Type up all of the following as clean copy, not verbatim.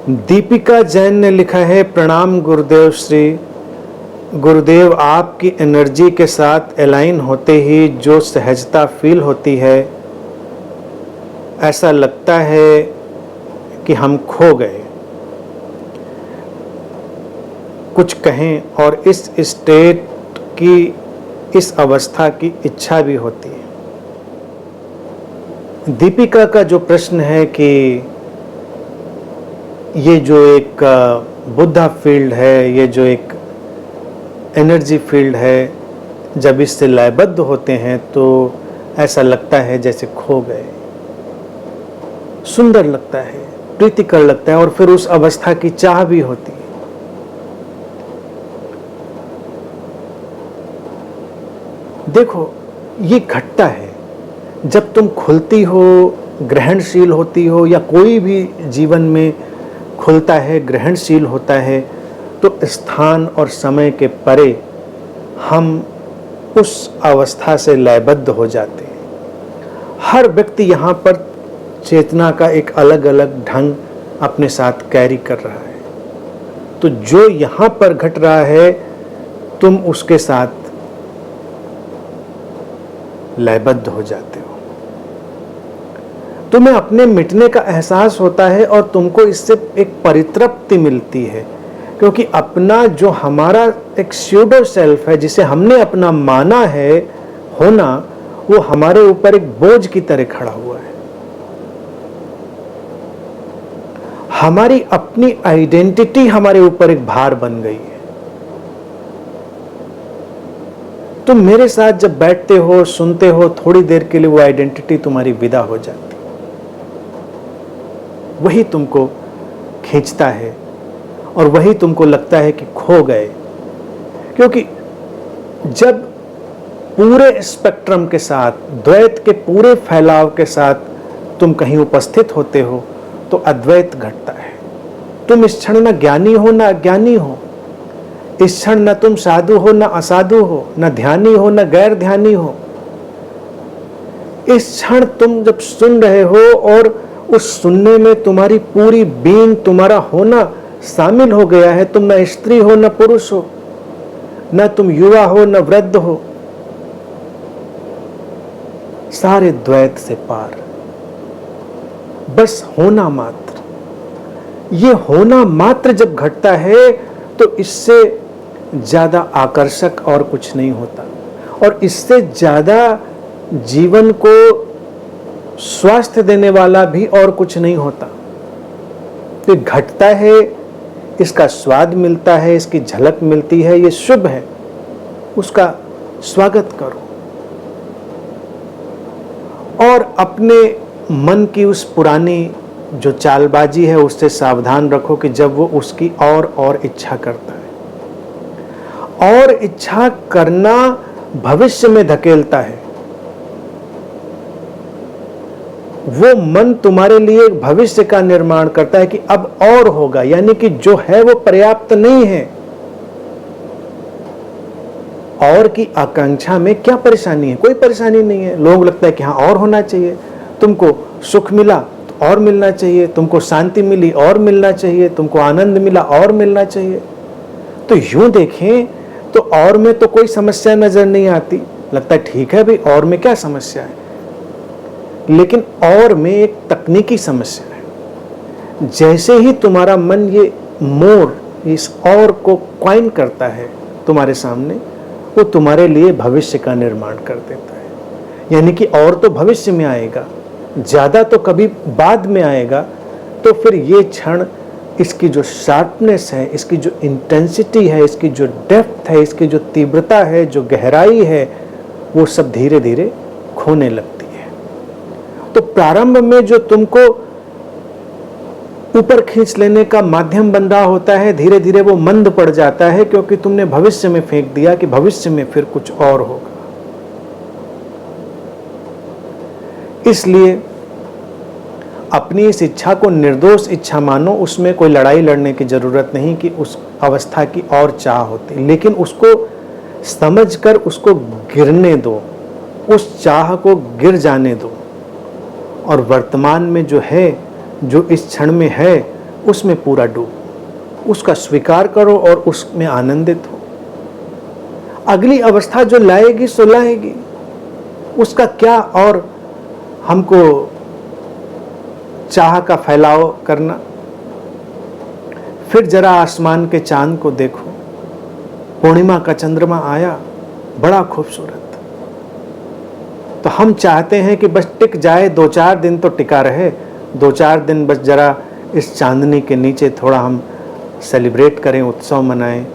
दीपिका जैन ने लिखा है, प्रणाम गुरुदेव श्री। गुरुदेव, आपकी एनर्जी के साथ अलाइन होते ही जो सहजता फील होती है, ऐसा लगता है कि हम खो गए। कुछ कहें, और इस स्टेट की, इस अवस्था की इच्छा भी होती है। दीपिका का जो प्रश्न है कि ये जो एक बुद्धा फील्ड है, ये जो एक एनर्जी फील्ड है, जब इससे लयबद्ध होते हैं तो ऐसा लगता है जैसे खो गए। सुंदर लगता है, प्रीतिकर लगता है, और फिर उस अवस्था की चाह भी होती है। देखो, ये घटता है जब तुम खुलती हो, ग्रहणशील होती हो, या कोई भी जीवन में खुलता है, ग्रहणशील होता है, तो स्थान और समय के परे हम उस अवस्था से लयबद्ध हो जाते हैं। हर व्यक्ति यहाँ पर चेतना का एक अलग अलग ढंग अपने साथ कैरी कर रहा है। तो जो यहाँ पर घट रहा है, तुम उसके साथ लयबद्ध हो जाते हो। तुम्हें अपने मिटने का एहसास होता है और तुमको इससे एक परितृप्ति मिलती है, क्योंकि अपना जो हमारा एक स्यूडो सेल्फ है, जिसे हमने अपना माना है होना, वो हमारे ऊपर एक बोझ की तरह खड़ा हुआ है। हमारी अपनी आइडेंटिटी हमारे ऊपर एक भार बन गई है। तुम मेरे साथ जब बैठते हो, सुनते हो, थोड़ी देर के लिए वो आइडेंटिटी तुम्हारी विदा हो जाती, वही तुमको खींचता है और वही तुमको लगता है कि खो गए। क्योंकि जब पूरे स्पेक्ट्रम के साथ, द्वैत के पूरे फैलाव के साथ तुम कहीं उपस्थित होते हो, तो अद्वैत घटता है। तुम इस क्षण न ज्ञानी हो न अज्ञानी हो, इस क्षण न तुम साधु हो न असाधु हो, न ध्यानी हो न गैर ध्यानी हो। इस क्षण तुम जब सुन रहे हो और उस सुनने में तुम्हारी पूरी बीइंग, तुम्हारा होना शामिल हो गया है। तुम न स्त्री हो न पुरुष हो, न तुम युवा हो न वृद्ध हो, सारे द्वैत से पार, बस होना मात्र। ये होना मात्र जब घटता है तो इससे ज्यादा आकर्षक और कुछ नहीं होता, और इससे ज्यादा जीवन को स्वास्थ्य देने वाला भी और कुछ नहीं होता। तो घटता है, इसका स्वाद मिलता है, इसकी झलक मिलती है, ये शुभ है, उसका स्वागत करो। और अपने मन की उस पुरानी जो चालबाजी है उससे सावधान रखो कि जब वो उसकी और इच्छा करता है, और इच्छा करना भविष्य में धकेलता है। वो मन तुम्हारे लिए एक भविष्य का निर्माण करता है कि अब और होगा, यानी कि जो है वो पर्याप्त नहीं है। और की आकांक्षा में क्या परेशानी है? कोई परेशानी नहीं है। लोग लगता है कि हाँ और होना चाहिए, तुमको सुख मिला तो और मिलना चाहिए, तुमको शांति मिली और मिलना चाहिए, तुमको आनंद मिला और मिलना चाहिए। तो यूं देखें तो और में तो कोई समस्या नजर नहीं आती, लगता है ठीक है भाई, और में क्या समस्या है। लेकिन और में एक तकनीकी समस्या है। जैसे ही तुम्हारा मन ये मोर, इस और को क्वाइन करता है तुम्हारे सामने, वो तुम्हारे लिए भविष्य का निर्माण कर देता है। यानी कि और तो भविष्य में आएगा, ज्यादा तो कभी बाद में आएगा। तो फिर ये क्षण, इसकी जो शार्पनेस है, इसकी जो इंटेंसिटी है, इसकी जो डेप्थ है, इसकी जो तीव्रता है, जो गहराई है, वो सब धीरे धीरे खोने लगती है। तो प्रारंभ में जो तुमको ऊपर खींच लेने का माध्यम बन रहा होता है, धीरे धीरे वो मंद पड़ जाता है, क्योंकि तुमने भविष्य में फेंक दिया कि भविष्य में फिर कुछ और होगा। इसलिए अपनी इस इच्छा को निर्दोष इच्छा मानो, उसमें कोई लड़ाई लड़ने की जरूरत नहीं कि उस अवस्था की और चाह होती, लेकिन उसको समझकर उसको गिरने दो, उस चाह को गिर जाने दो, और वर्तमान में जो है, जो इस क्षण में है, उसमें पूरा डूबो, उसका स्वीकार करो और उसमें आनंदित हो। अगली अवस्था जो लाएगी सो लाएगी, उसका क्या और हमको चाह का फैलाव करना। फिर जरा आसमान के चांद को देखो, पूर्णिमा का चंद्रमा आया, बड़ा खूबसूरत। तो हम चाहते हैं कि बस टिक जाए, 2-4 दिन तो टिका रहे, 2-4 दिन बस जरा इस चांदनी के नीचे थोड़ा हम सेलिब्रेट करें, उत्सव मनाएं।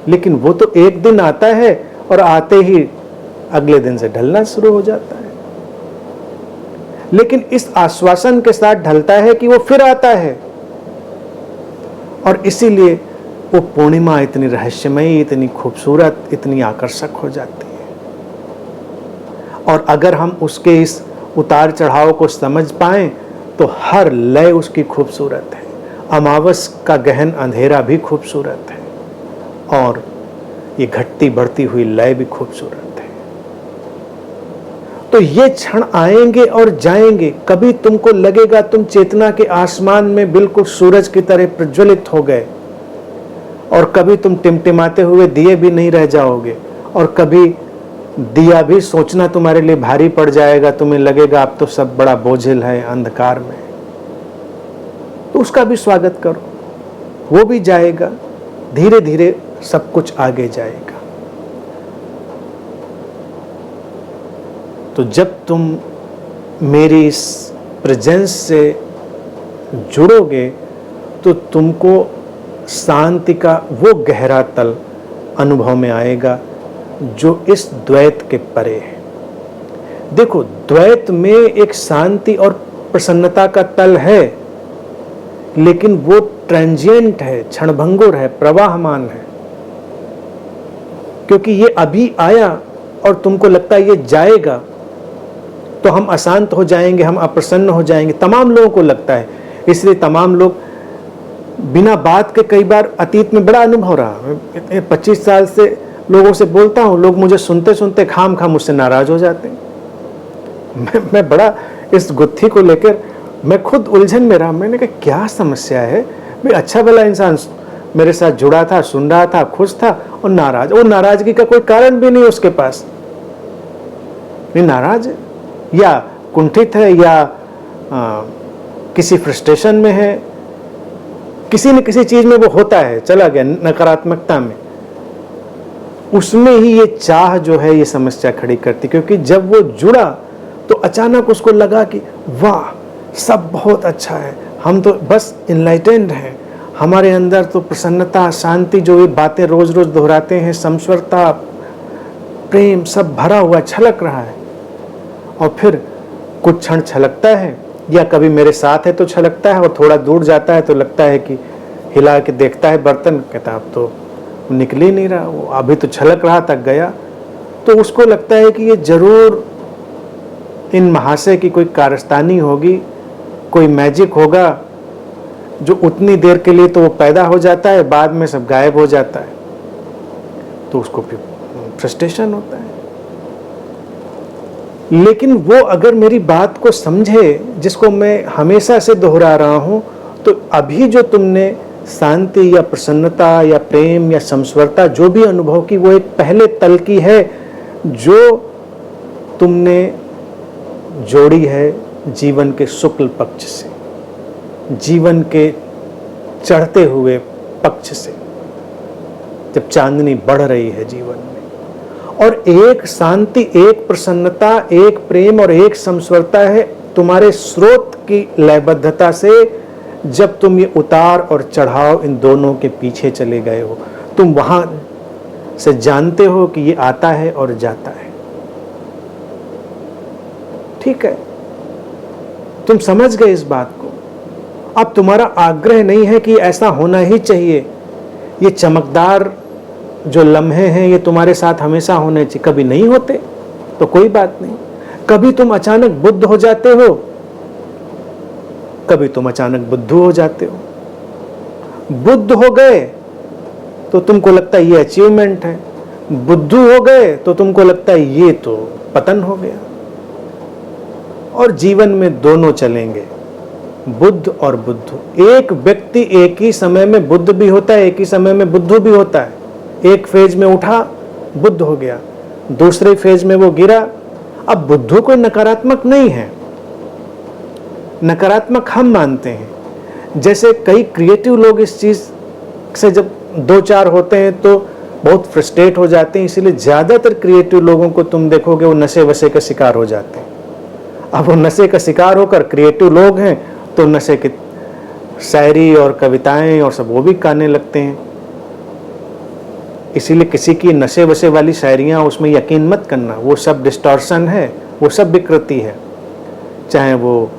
लेकिन वो तो एक दिन आता है और आते ही अगले दिन से ढलना शुरू हो जाता है। लेकिन इस आश्वासन के साथ ढलता है कि वो फिर आता है, और इसीलिए वो पूर्णिमा इतनी रहस्यमयी, इतनी खूबसूरत, इतनी आकर्षक हो जाती है। और अगर हम उसके इस उतार चढ़ाव को समझ पाएं तो हर लय उसकी खूबसूरत है। अमावस का गहन अंधेरा भी खूबसूरत है, और ये घटती बढ़ती हुई लय भी खूबसूरत है। तो ये क्षण आएंगे और जाएंगे। कभी तुमको लगेगा तुम चेतना के आसमान में बिल्कुल सूरज की तरह प्रज्वलित हो गए, और कभी तुम टिमटिमाते हुए दिए भी नहीं रह जाओगे, और कभी दिया भी सोचना तुम्हारे लिए भारी पड़ जाएगा। तुम्हें लगेगा अब तो सब बड़ा बोझिल है अंधकार में। तो उसका भी स्वागत करो, वो भी जाएगा, धीरे धीरे सब कुछ आगे जाएगा। तो जब तुम मेरी इस प्रेजेंस से जुड़ोगे तो तुमको शांति का वो गहरा तल अनुभव में आएगा जो इस द्वैत के परे है। देखो, द्वैत में एक शांति और प्रसन्नता का तल है, लेकिन वो ट्रांजिएंट है, क्षणभंगुर है, प्रवाहमान है। क्योंकि ये अभी आया और तुमको लगता है ये जाएगा, तो हम अशांत हो जाएंगे, हम अप्रसन्न हो जाएंगे। तमाम लोगों को लगता है, इसलिए तमाम लोग बिना बात के, कई बार अतीत में बड़ा अनुभव रहा, 25 साल से लोगों से बोलता हूँ, लोग मुझे सुनते सुनते खाम खा मुझसे नाराज हो जाते हैं। मैं बड़ा इस गुत्थी को लेकर मैं खुद उलझन में रहा। मैंने कहा क्या समस्या है भाई, अच्छा भला इंसान मेरे साथ जुड़ा था, सुन रहा था, खुश था, और नाराज। वो नाराजगी का कोई कारण भी नहीं उसके पास, नहीं नाराज है या कुंठित है या किसी फ्रस्ट्रेशन में है, किसी न किसी चीज में वो होता है, चला गया नकारात्मकता में। उसमें ही ये चाह जो है ये समस्या खड़ी करती। क्योंकि जब वो जुड़ा तो अचानक उसको लगा कि वाह सब बहुत अच्छा है, हम तो बस इनलाइटेंड हैं, हमारे अंदर तो प्रसन्नता, शांति, जो ये बातें रोज रोज दोहराते हैं, समस्वरता, प्रेम, सब भरा हुआ छलक रहा है। और फिर कुछ क्षण छलकता है, या कभी मेरे साथ है तो छलकता है, और थोड़ा दूर जाता है तो लगता है कि हिला के देखता है बर्तन, कहता अब तो निकल ही नहीं रहा, वो अभी तो छलक रहा तक गया। तो उसको लगता है कि ये जरूर इन महाशय की कोई कारस्तानी होगी, कोई मैजिक होगा, जो उतनी देर के लिए तो वो पैदा हो जाता है, बाद में सब गायब हो जाता है। तो उसको फिर फ्रस्ट्रेशन होता है। लेकिन वो अगर मेरी बात को समझे, जिसको मैं हमेशा से दोहरा रहा हूं, तो अभी जो तुमने शांति या प्रसन्नता या प्रेम या समस्वरता जो भी अनुभव की, वो एक पहले तल की है जो तुमने जोड़ी है जीवन के शुक्ल पक्ष से, जीवन के चढ़ते हुए पक्ष से, जब चांदनी बढ़ रही है जीवन में। और एक शांति, एक प्रसन्नता, एक प्रेम और एक समस्वरता है तुम्हारे स्रोत की लयबद्धता से। जब तुम ये उतार और चढ़ाव इन दोनों के पीछे चले गए हो, तुम वहां से जानते हो कि ये आता है और जाता है। ठीक है, तुम समझ गए इस बात को। अब तुम्हारा आग्रह नहीं है कि ऐसा होना ही चाहिए, ये चमकदार जो लम्हे हैं ये तुम्हारे साथ हमेशा होने चाहिए। कभी नहीं होते तो कोई बात नहीं, कभी तुम अचानक बुद्ध हो जाते हो, कभी तुम अचानक बुद्धू हो जाते हो। बुद्ध हो गए तो तुमको लगता है ये अचीवमेंट है, बुद्धू हो गए तो तुमको लगता है ये तो पतन हो गया। और जीवन में दोनों चलेंगे, बुद्ध और बुद्धू। एक व्यक्ति एक ही समय में बुद्ध भी होता है, एक ही समय में बुद्धू भी होता है। एक फेज में उठा, बुद्ध हो गया, दूसरे फेज में वो गिरा। अब बुद्धू कोई नकारात्मक नहीं है, नकारात्मक हम मानते हैं। जैसे कई क्रिएटिव लोग इस चीज से जब दो चार होते हैं तो बहुत फ्रस्ट्रेट हो जाते हैं, इसीलिए ज्यादातर क्रिएटिव लोगों को तुम देखोगे वो नशे वशे का शिकार हो जाते हैं। अब वो नशे का शिकार होकर क्रिएटिव लोग हैं तो नशे की शायरी और कविताएं और सब वो भी गाने लगते हैं। इसीलिए किसी की नशे वशे वाली शायरियां उसमें यकीन मत करना, वो सब डिस्टॉर्शन है, वो सब विकृति है। चाहे वो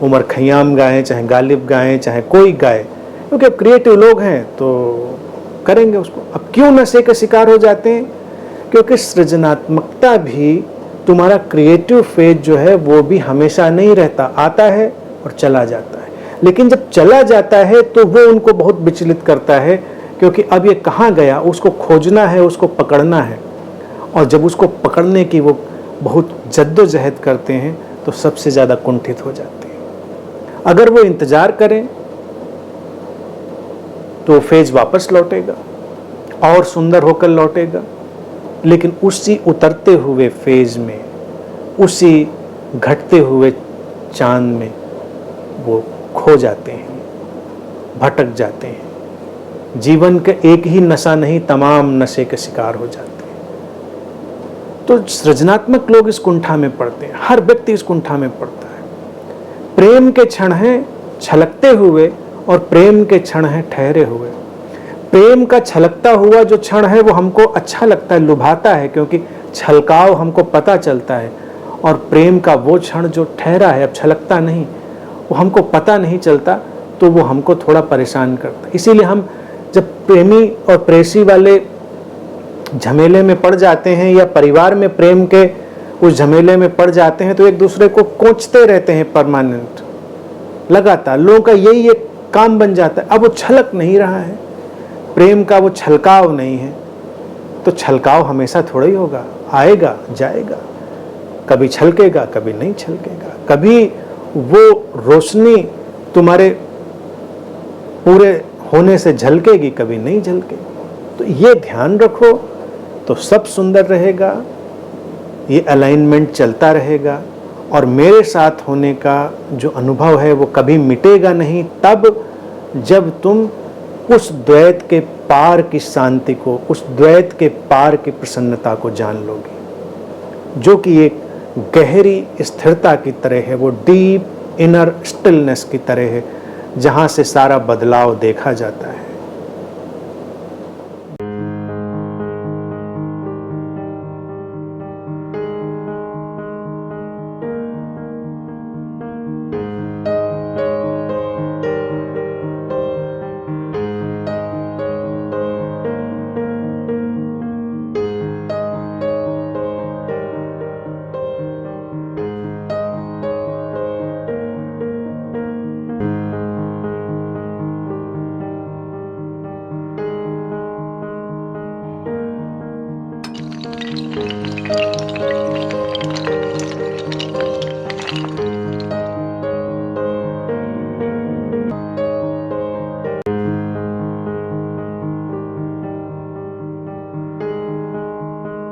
उमर खयाम गाएं, चाहे गालिब गाएं, चाहे कोई गाए, क्योंकि अब क्रिएटिव लोग हैं तो करेंगे उसको। अब क्यों नशे के शिकार हो जाते हैं? क्योंकि सृजनात्मकता भी, तुम्हारा क्रिएटिव फेज जो है वो भी हमेशा नहीं रहता, आता है और चला जाता है। लेकिन जब चला जाता है तो वो उनको बहुत विचलित करता है, क्योंकि अब ये कहाँ गया, उसको खोजना है, उसको पकड़ना है। और जब उसको पकड़ने की वो बहुत जद्दोजहद करते हैं तो सबसे ज़्यादा कुंठित हो जाते हैं। अगर वो इंतज़ार करें तो फेज वापस लौटेगा और सुंदर होकर लौटेगा, लेकिन उसी उतरते हुए फेज में, उसी घटते हुए चांद में वो खो जाते हैं, भटक जाते हैं। जीवन का एक ही नशा नहीं, तमाम नशे के शिकार हो जाते हैं। तो सृजनात्मक लोग इस कुंठा में पड़ते हैं, हर व्यक्ति इस कुंठा में पड़ता है। प्रेम के क्षण हैं छलकते हुए और प्रेम के क्षण हैं ठहरे हुए। प्रेम का छलकता हुआ जो क्षण है वो हमको अच्छा लगता है, लुभाता है, क्योंकि छलकाव हमको पता चलता है। और प्रेम का वो क्षण जो ठहरा है, अब छलकता नहीं, वो हमको पता नहीं चलता, तो वो हमको थोड़ा परेशान करता है। इसीलिए हम जब प्रेमी और प्रेसी वाले झमेले में पड़ जाते हैं या परिवार में प्रेम के उस झमेले में पड़ जाते हैं तो एक दूसरे को कोंचते रहते हैं परमानेंट, लगातार। लोगों का यही एक काम बन जाता है। अब वो छलक नहीं रहा है, प्रेम का वो छलकाव नहीं है, तो छलकाव हमेशा थोड़ा ही होगा, आएगा जाएगा, कभी छलकेगा कभी नहीं छलकेगा, कभी वो रोशनी तुम्हारे पूरे होने से झलकेगी, कभी नहीं झलकेगी। तो ये ध्यान रखो तो सब सुंदर रहेगा, ये अलाइनमेंट चलता रहेगा। और मेरे साथ होने का जो अनुभव है वो कभी मिटेगा नहीं, तब जब तुम उस द्वैत के पार की शांति को, उस द्वैत के पार की प्रसन्नता को जान लोगे, जो कि एक गहरी स्थिरता की तरह है, वो डीप इनर स्टिलनेस की तरह है, जहाँ से सारा बदलाव देखा जाता है।